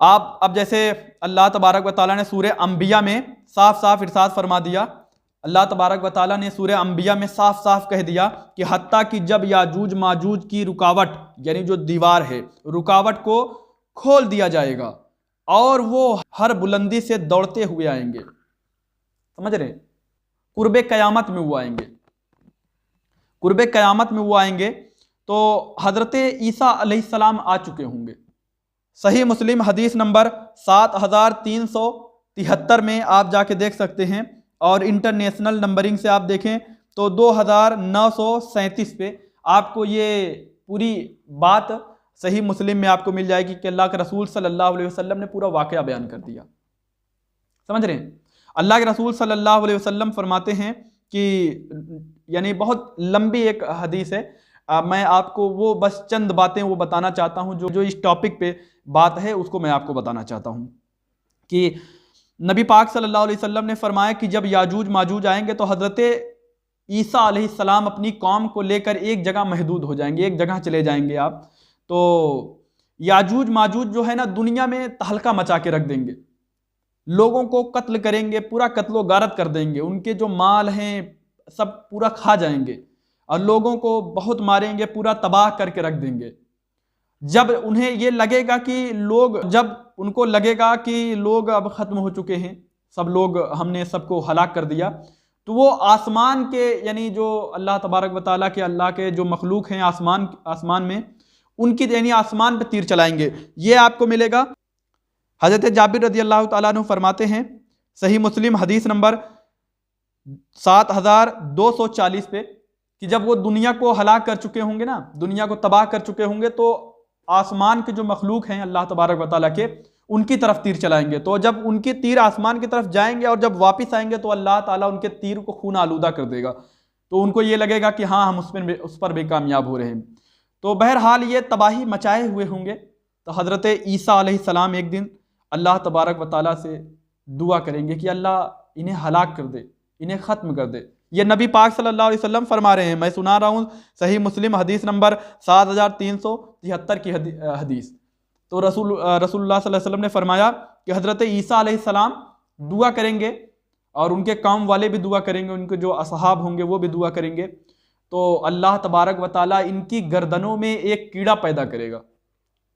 آپ اب جیسے اللہ تبارک و تعالیٰ نے سورہ انبیاء میں صاف صاف ارشاد فرما دیا، اللہ تبارک و تعالیٰ نے سورہ انبیاء میں صاف صاف کہہ دیا کہ حتیٰ کہ جب یاجوج ماجوج کی رکاوٹ یعنی جو دیوار ہے رکاوٹ کو کھول دیا جائے گا اور وہ ہر بلندی سے دوڑتے ہوئے آئیں گے، سمجھ رہے ہیں، قرب قیامت میں وہ آئیں گے، قرب قیامت میں وہ آئیں گے تو حضرت عیسیٰ علیہ السلام آ چکے ہوں گے۔ صحیح مسلم حدیث نمبر 7373 میں آپ جا کے دیکھ سکتے ہیں، اور انٹرنیشنل نمبرنگ سے آپ دیکھیں تو 2937 پہ آپ کو یہ پوری بات صحیح مسلم میں آپ کو مل جائے گی کہ اللہ کے رسول صلی اللہ علیہ وسلم نے پورا واقعہ بیان کر دیا، سمجھ رہے ہیں۔ اللہ کے رسول صلی اللہ علیہ وسلم فرماتے ہیں کہ یعنی بہت لمبی ایک حدیث ہے، میں آپ کو وہ بس چند باتیں وہ بتانا چاہتا ہوں جو اس ٹاپک پہ بات ہے اس کو میں آپ کو بتانا چاہتا ہوں کہ نبی پاک صلی اللہ علیہ وسلم نے فرمایا کہ جب یاجوج ماجوج آئیں گے تو حضرت عیسیٰ علیہ السلام اپنی قوم کو لے کر ایک جگہ محدود ہو جائیں گے، ایک جگہ چلے جائیں گے آپ، تو یاجوج ماجوج جو ہے نا دنیا میں تہلکہ مچا کے رکھ دیں گے، لوگوں کو قتل کریں گے، پورا قتل و غارت کر دیں گے، ان کے جو مال ہیں سب پورا کھا جائیں گے اور لوگوں کو بہت ماریں گے، پورا تباہ کر کے رکھ دیں گے۔ جب انہیں یہ لگے گا کہ جب ان کو لگے گا کہ لوگ اب ختم ہو چکے ہیں، سب لوگ ہم نے سب کو ہلاک کر دیا، تو وہ آسمان کے یعنی جو اللہ تبارک و تعالیٰ کے اللہ کے جو مخلوق ہیں آسمان میں ان کی یعنی آسمان پہ تیر چلائیں گے۔ یہ آپ کو ملے گا، حضرت جابر رضی اللہ تعالیٰ عنہ فرماتے ہیں صحیح مسلم حدیث نمبر 7240 پہ کہ جب وہ دنیا کو ہلاک کر چکے ہوں گے نا، دنیا کو تباہ کر چکے ہوں گے، تو آسمان کے جو مخلوق ہیں اللہ تبارک و تعالیٰ کے ان کی طرف تیر چلائیں گے، تو جب ان کی تیر آسمان کی طرف جائیں گے اور جب واپس آئیں گے تو اللہ تعالیٰ ان کے تیر کو خون آلودہ کر دے گا، تو ان کو یہ لگے گا کہ ہاں ہم اس پر بھی کامیاب ہو رہے ہیں۔ تو بہرحال یہ تباہی مچائے ہوئے ہوں گے، تو حضرت عیسیٰ علیہ السلام ایک دن اللہ تبارک و تعالیٰ سے دعا کریں گے کہ اللہ انہیں ہلاک کر دے، انہیں ختم کر دے۔ یہ نبی پاک صلی اللہ علیہ وسلم فرما رہے ہیں، میں سنا رہا ہوں صحیح مسلم حدیث نمبر 7373 کی حدیث۔ تو رسول اللہ صلی اللہ علیہ وسلم نے فرمایا کہ حضرت عیسیٰ علیہ السلام دعا کریں گے اور ان کے قوم والے بھی دعا کریں گے، ان کے جو اصحاب ہوں گے وہ بھی دعا کریں گے، تو اللہ تبارک و تعالیٰ ان کی گردنوں میں ایک کیڑا پیدا کرے گا،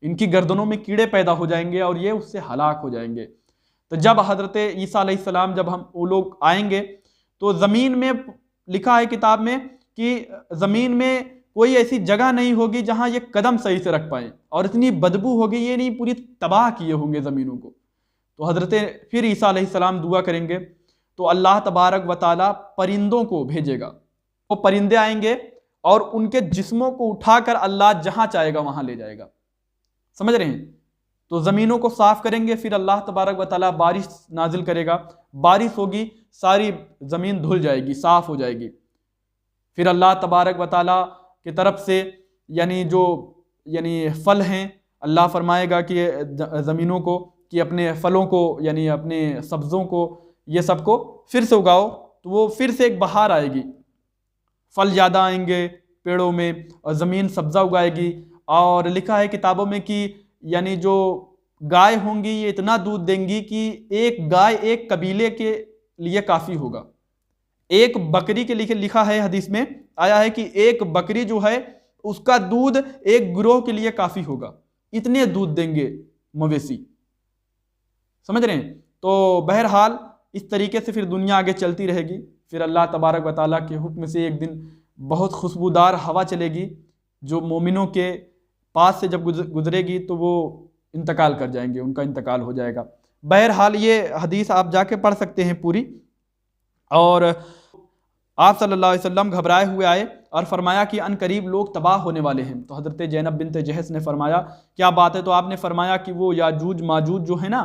ان کی گردنوں میں کیڑے پیدا ہو جائیں گے اور یہ اس سے ہلاک ہو جائیں گے۔ تو جب حضرت عیسیٰ علیہ السلام جب وہ لوگ آئیں گے تو زمین میں لکھا ہے کتاب میں کہ زمین میں کوئی ایسی جگہ نہیں ہوگی جہاں یہ قدم صحیح سے رکھ پائیں، اور اتنی بدبو ہوگی یہ نہیں پوری تباہ کیے ہوں گے زمینوں کو۔ تو حضرت پھر عیسیٰ علیہ السلام دعا کریں گے تو اللہ تبارک و تعالیٰ پرندوں کو بھیجے گا، وہ پرندے آئیں گے اور ان کے جسموں کو اٹھا کر اللہ جہاں چاہے گا وہاں لے جائے گا، سمجھ رہے ہیں۔ تو زمینوں کو صاف کریں گے، پھر اللہ تبارک و تعالیٰ بارش نازل کرے گا، بارش ہوگی، ساری زمین دھل جائے گی، صاف ہو جائے گی، پھر اللہ تبارک و تعالیٰ کی طرف سے یعنی پھل ہیں، اللہ فرمائے گا کہ زمینوں کو کہ اپنے پھلوں کو یعنی اپنے سبزوں کو یہ سب کو پھر سے اگاؤ، تو وہ پھر سے ایک بہار آئے گی، پھل زیادہ آئیں گے پیڑوں میں اور زمین سبزہ اگائے گی۔ اور لکھا ہے کتابوں میں کہ یعنی جو گائے ہوں گی یہ اتنا دودھ دیں گی کہ ایک گائے ایک قبیلے کے لیے کافی ہوگا، ایک بکری کے لیے لکھا ہے حدیث میں آیا ہے کہ ایک بکری جو ہے اس کا دودھ ایک گروہ کے لیے کافی ہوگا، اتنے دودھ دیں گے مویشی، سمجھ رہے ہیں۔ تو بہرحال اس طریقے سے پھر دنیا آگے چلتی رہے گی، پھر اللہ تبارک و تعالیٰ کے حکم سے ایک دن بہت خوشبودار ہوا چلے گی، جو مومنوں کے پاس سے جب گزرے گی تو وہ انتقال کر جائیں گے، ان کا انتقال ہو جائے گا۔ بہرحال یہ حدیث آپ جا کے پڑھ سکتے ہیں پوری۔ اور آپ صلی اللہ علیہ وسلم گھبرائے ہوئے آئے اور فرمایا کہ ان قریب لوگ تباہ ہونے والے ہیں۔ تو حضرت زینب بنت جہش نے فرمایا کیا بات ہے؟ تو آپ نے فرمایا کہ وہ یاجوج ماجوج جو ہے نا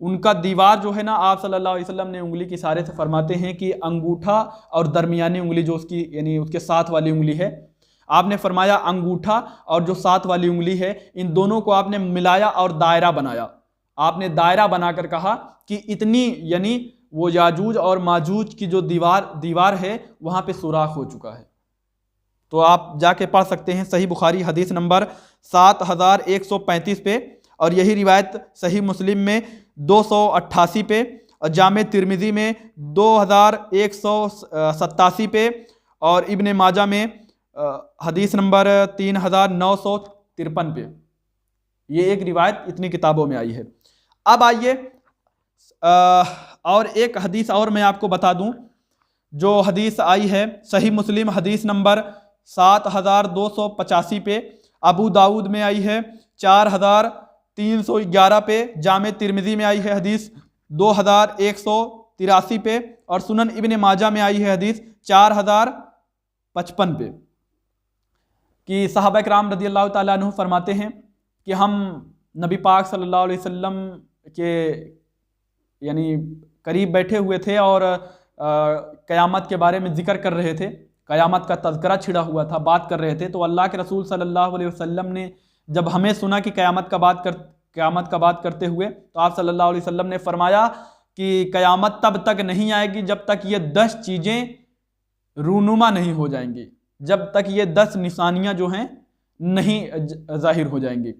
ان کا دیوار جو ہے نا، آپ صلی اللہ علیہ وسلم نے انگلی کے اشارے سے فرماتے ہیں کہ انگوٹھا اور درمیانی انگلی جو اس کی یعنی اس کے ساتھ والی انگلی ہے، آپ نے فرمایا انگوٹھا اور جو ساتھ والی انگلی ہے ان دونوں کو آپ نے ملایا اور دائرہ بنایا۔ آپ نے دائرہ بنا کر کہا کہ اتنی یعنی وہ یاجوج اور ماجوج کی جو دیوار ہے وہاں پہ سوراخ ہو چکا ہے۔ تو آپ جا کے پڑھ سکتے ہیں صحیح بخاری حدیث نمبر 7135 پہ۔ اور یہی روایت صحیح مسلم میں 288 پہ اور جامع ترمذی میں 2187 پہ اور ابن ماجہ میں حدیث نمبر 3953 پہ یہ ایک روایت اتنی کتابوں میں آئی ہے۔ اب آئیے اور ایک حدیث اور میں آپ کو بتا دوں جو حدیث آئی ہے صحیح مسلم حدیث نمبر 7285 پہ، ابو داؤد میں آئی ہے 4311 پہ، جامع ترمذی میں آئی ہے حدیث 2183 پہ اور سنن ابن ماجہ میں آئی ہے حدیث 4055 پہ کہ صحابہ کرام رضی اللہ تعالیٰ عنہ فرماتے ہیں کہ ہم نبی پاک صلی اللہ علیہ وسلم کے یعنی قریب بیٹھے ہوئے تھے اور قیامت کے بارے میں ذکر کر رہے تھے، قیامت کا تذکرہ چھڑا ہوا تھا، بات کر رہے تھے، تو اللہ کے رسول صلی اللہ علیہ وسلم نے جب ہمیں سنا کہ قیامت کا بات کرتے ہوئے تو آپ صلی اللہ علیہ وسلم نے فرمایا کہ قیامت تب تک نہیں آئے گی جب تک یہ 10 چیزیں رونما نہیں ہو جائیں گی، جب تک یہ 10 نشانیاں جو ہیں نہیں ظاہر ہو جائیں گی۔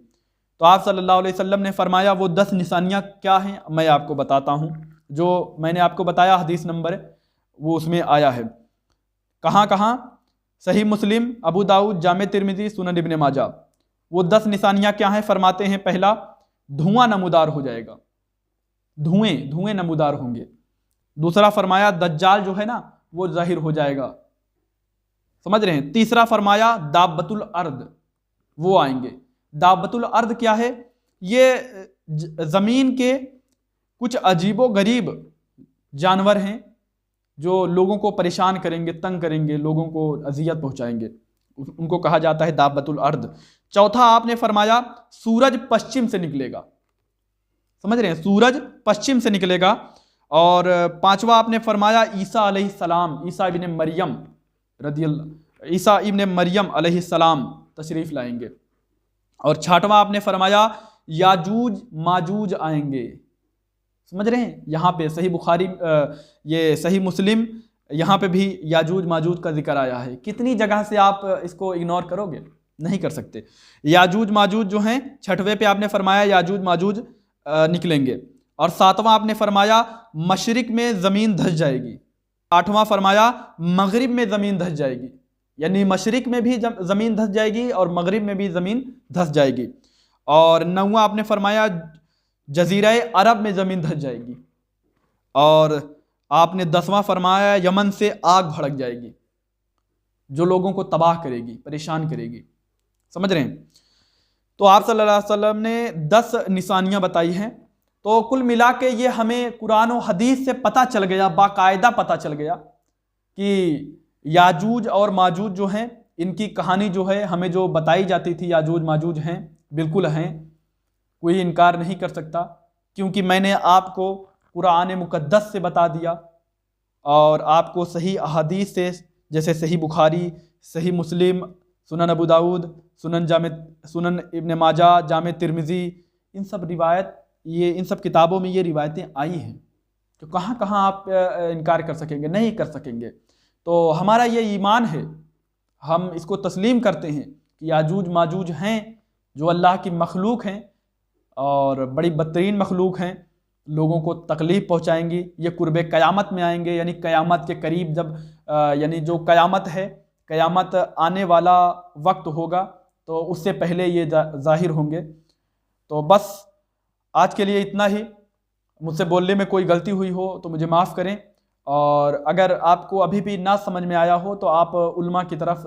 تو آپ صلی اللہ علیہ وسلم نے فرمایا وہ 10 نشانیاں کیا ہیں، میں آپ کو بتاتا ہوں، جو میں نے آپ کو بتایا حدیث نمبر وہ اس میں آیا ہے، کہاں صحیح مسلم، ابو داؤد، جامع ترمذی، سنن ابن ماجہ۔ وہ 10 نشانیاں کیا ہیں فرماتے ہیں، پہلا دھواں نمودار ہو جائے گا، دھوئیں نمودار ہوں گے۔ دوسرا فرمایا دجال جو ہے نا وہ ظاہر ہو جائے گا، سمجھ رہے ہیں۔ تیسرا فرمایا دابۃ الارض وہ آئیں گے۔ دابۃ الارض کیا ہے؟ یہ زمین کے کچھ عجیب و غریب جانور ہیں جو لوگوں کو پریشان کریں گے، تنگ کریں گے، لوگوں کو اذیت پہنچائیں گے، ان کو کہا جاتا ہے دابۃ الارض۔ چوتھا آپ نے فرمایا سورج پشچم سے نکلے گا، سمجھ رہے ہیں، سورج پشچم سے نکلے گا۔ اور پانچواں آپ نے فرمایا عیسیٰ علیہ السلام، عیسیٰ ابن مریم علیہ السلام تشریف لائیں گے۔ اور چھٹواں آپ نے فرمایا یاجوج ماجوج آئیں گے، سمجھ رہے ہیں۔ یہاں پہ صحیح بخاری یہ صحیح مسلم یہاں پہ بھی یاجوج ماجوج کا ذکر آیا ہے۔ کتنی جگہ سے آپ اس کو اگنور کرو گے، نہیں کر سکتے۔ یاجوج ماجوج جو ہیں، چھٹویں پہ آپ نے فرمایا یاجوج ماجوج نکلیں گے۔ اور ساتواں آپ نے فرمایا مشرق میں زمین دھس جائے گی۔ آٹھواں فرمایا مغرب میں زمین دھس جائے گی، یعنی مشرق میں بھی زمین دھس جائے گی اور مغرب میں بھی زمین دھس جائے گی۔ اور نواں آپ نے فرمایا جزیرہ عرب میں زمین دھس جائے گی۔ اور آپ نے 10واں فرمایا یمن سے آگ بھڑک جائے گی جو لوگوں کو تباہ کرے گی، پریشان کرے گی، سمجھ رہے ہیں۔ تو آپ صلی اللہ علیہ وسلم نے 10 نشانیاں بتائی ہیں۔ تو کل ملا کے یہ ہمیں قرآن و حدیث سے پتہ چل گیا، باقاعدہ پتہ چل گیا کہ یاجوج اور ماجوج جو ہیں ان کی کہانی جو ہے ہمیں جو بتائی جاتی تھی یاجوج ماجوج ہیں، بالکل ہیں، کوئی انکار نہیں کر سکتا، کیونکہ میں نے آپ کو قرآن مقدس سے بتا دیا اور آپ کو صحیح احادیث سے، جیسے صحیح بخاری، صحیح مسلم، سنن ابو داؤد، سنن ابن ماجہ، جامع ترمذی، ان سب کتابوں میں یہ روایتیں آئی ہیں، تو کہاں آپ انکار کر سکیں گے؟ نہیں کر سکیں گے۔ تو ہمارا یہ ایمان ہے، ہم اس کو تسلیم کرتے ہیں کہ یاجوج ماجوج ہیں جو اللہ کی مخلوق ہیں اور بڑی بدترین مخلوق ہیں، لوگوں کو تکلیف پہنچائیں گی، یہ قرب قیامت میں آئیں گے، یعنی قیامت کے قریب جب یعنی جو قیامت ہے، قیامت آنے والا وقت ہوگا تو اس سے پہلے یہ ظاہر ہوں گے۔ تو بس آج کے لیے اتنا ہی، مجھ سے بولنے میں کوئی غلطی ہوئی ہو تو مجھے معاف کریں، اور اگر آپ کو ابھی بھی نہ سمجھ میں آیا ہو تو آپ علماء کی طرف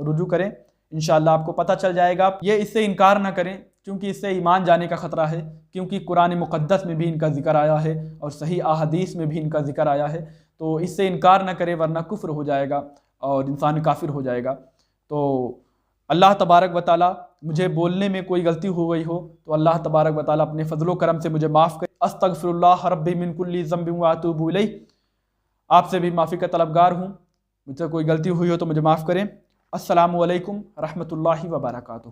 رجوع کریں، انشاءاللہ آپ کو پتہ چل جائے گا۔ یہ اس سے انکار نہ کریں کیونکہ اس سے ایمان جانے کا خطرہ ہے، کیونکہ قرآن مقدس میں بھی ان کا ذکر آیا ہے اور صحیح احادیث میں بھی ان کا ذکر آیا ہے، تو اس سے انکار نہ کریں ورنہ کفر ہو جائے گا اور انسان کافر ہو جائے گا۔ تو اللہ تبارک و تعالیٰ، مجھے بولنے میں کوئی غلطی ہو گئی ہو تو اللہ تبارک و تعالیٰ اپنے فضل و کرم سے مجھے معاف کرے۔ استغفر اللہ ربی من کل ذنب واتوب الیہ، آپ سے بھی معافی کا طلبگار ہوں، مجھ سے کوئی غلطی ہوئی ہو تو مجھے معاف کریں۔ السلام علیکم رحمۃ اللہ وبرکاتہ۔